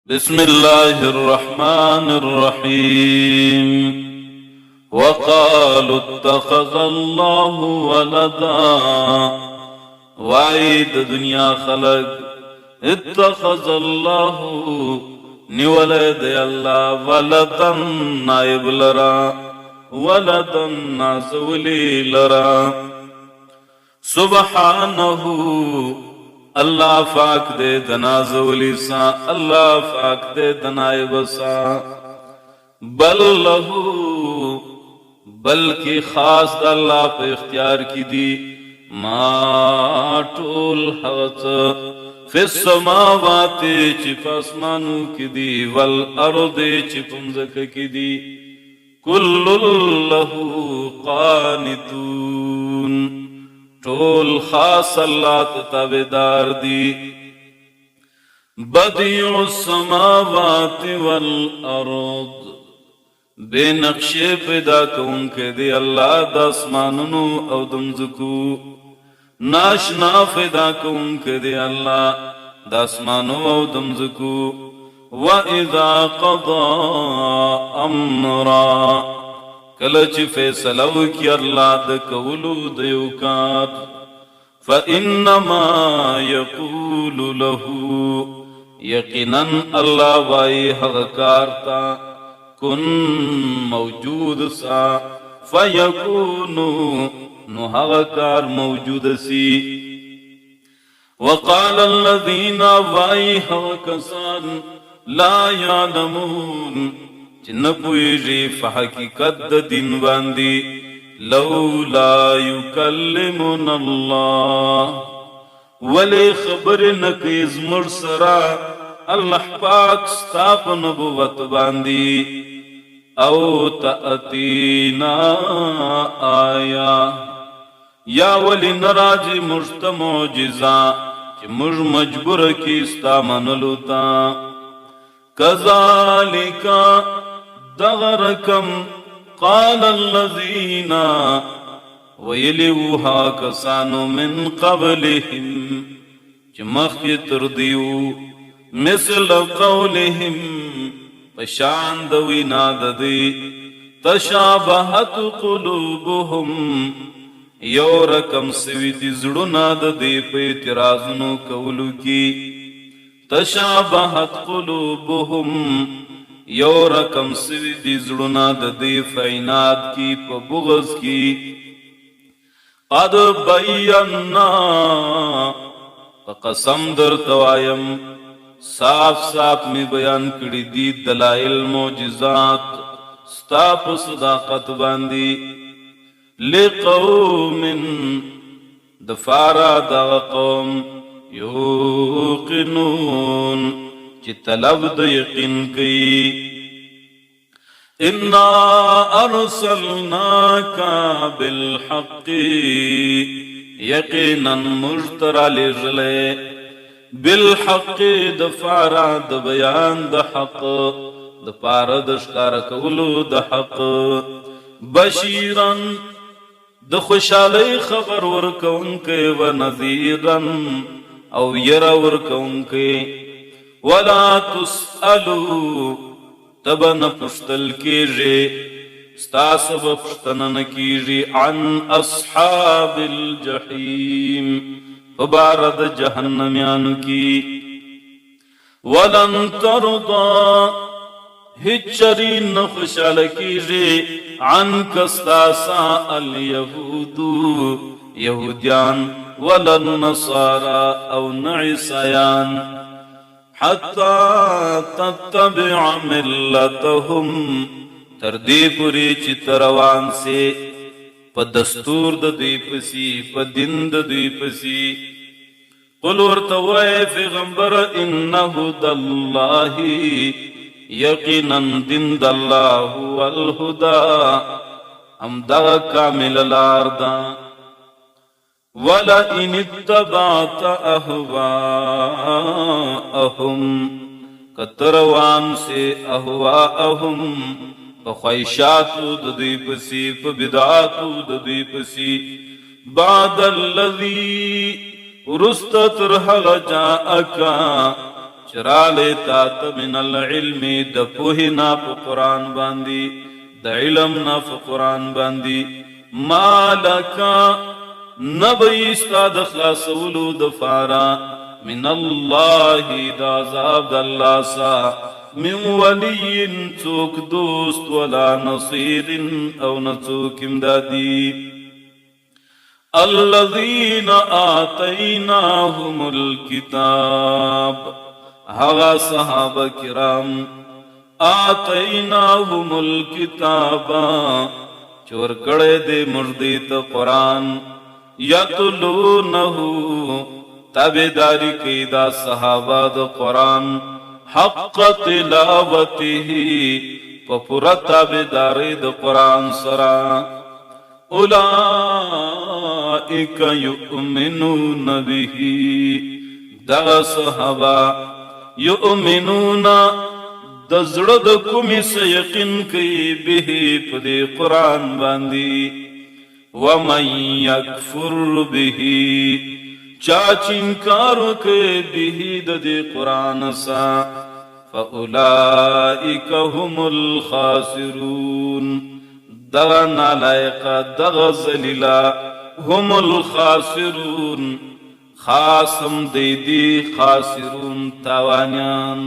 بسم الله الرحمن الرحيم وقالوا اتخذ الله ولدا وعيد دنيا خلق اتخذ الله نولد الله ولدا نائب لرا ولدا نازولي لرا سبحانه اللہ پاک دے دنازولی سا اللہ پاک دے دنائب سا بل لہو بلکہ خاص دا اللہ پہ اختیار کی دی ما ٹول حغت فی السماوات چپ اسمانو کی دی والارض چپ مزک کی دی کل لہو قانتون ٹول خاص اللہ تابعدار دی بدیع السماوات والارض بے نقشے پیدا کون کے دی اللہ دا اسمانونو او دمزکو ناشنا پیدا کون کے دی اللہ دا اسمانو او دمزکو وَإِذَا قَضَى أَمْرًا کلچ فیصلو کی اللہ دا کولو دیو کار فَإِنَّمَا يَقُولُ لَهُ یقیناً اللہ وائی حق کارتا کن موجود سا فَيَكُونُ نو حق کار موجود سی وَقَالَ الَّذِينَ وائی حق کسان لا يَعْلَمُونَ نپویجی فحقیقت دا دین باندی لولا یکلمنا اللہ ولی خبر نکیز مرسرا اللہ پاک ستاپ نبوت باندی او تأتینا آیا یا ولی نراجی مجت معجزہ چی مج مجبور کی ستا منلوتا کذالکا دغرکم قال الذین ویلیوها کسانو من قبلهم چمخی تردیو مثل قولهم پشاندوی ناددی تشابہت قلوبهم یو رکم سوی دی زڑو ناددی پہ اعتراضنو کولو کی تشابہت قلوبهم یو رقم سوی دی زڑنا دی فینات کی پا بغض کی قد بینا پا قسم در توایم صاف صاف میں بیان کری دی دلائل معجزات ستاپ صداقت باندی لقوم دفارا دا قوم یوقنون چی طلب دا یقین کی انا ارسلناکا بالحق یقینا مجترا لجلے بالحق دفارا دا بیان دا حق دفارا دشکار کولو دا حق بشیرن دا خوشالی خبر ورکون کے و نذیرن او یرا ورکون کے وَلَا تُسْأَلُوا تبن پشتل کیجے ستاسب پشتنن کیجے عن اصحاب الجحیم فبارد جہنمیان کی وَلَن تَرْضَى ہچری نخشال کیجے عن کستاسا الیہودو یہودیان وَلَن نصارا او نعیسیان حتی تتبع ملتهم تردی پوری چی تروان سے پا دستور دا دوی پسی پا دن دا دوی پسی قل ورتوائے پیغمبر انہو داللہ یقینا دن داللہ والہدا ہم دا کامل لاردا وَلَئِنِ اتَّبَعْتَ أَهْوَاءَهُمْ کتروان سے اہواءہم فخویشاتو ددوی پسی فبدعاتو ددوی پسی بعد الذی رستت رحل جاءکا چراله تات من العلم د پوهنا په قرآن باندې د علم نه په قرآن باندې مالک نبی استاد خلاصولو د فارا من الله د عذاب د الله سا من ولی څوک دوست ولا نصير او نڅوک امدادي الذين آتيناهم الكتاب هغه صحابه کرام آتيناهم الكتاب چور کړه دې مردی ته قرآن یتلونه تابعداری کوي دا صحابه د قرآن حق تلاوته په پوره تابعداري د قرآن سره اولئک یؤمنون به دا صحابه یؤمنون د زړه د کومې څه یقین کوي به په دې قرآن باندې ومن یکفر به چا چې انکار وکړي به د دې قرآن څخه فاولئک هم الخاسرون دغه نالایقه دغه ذلیله هم الخاسرون خاصم دی خاسرون تاوانیان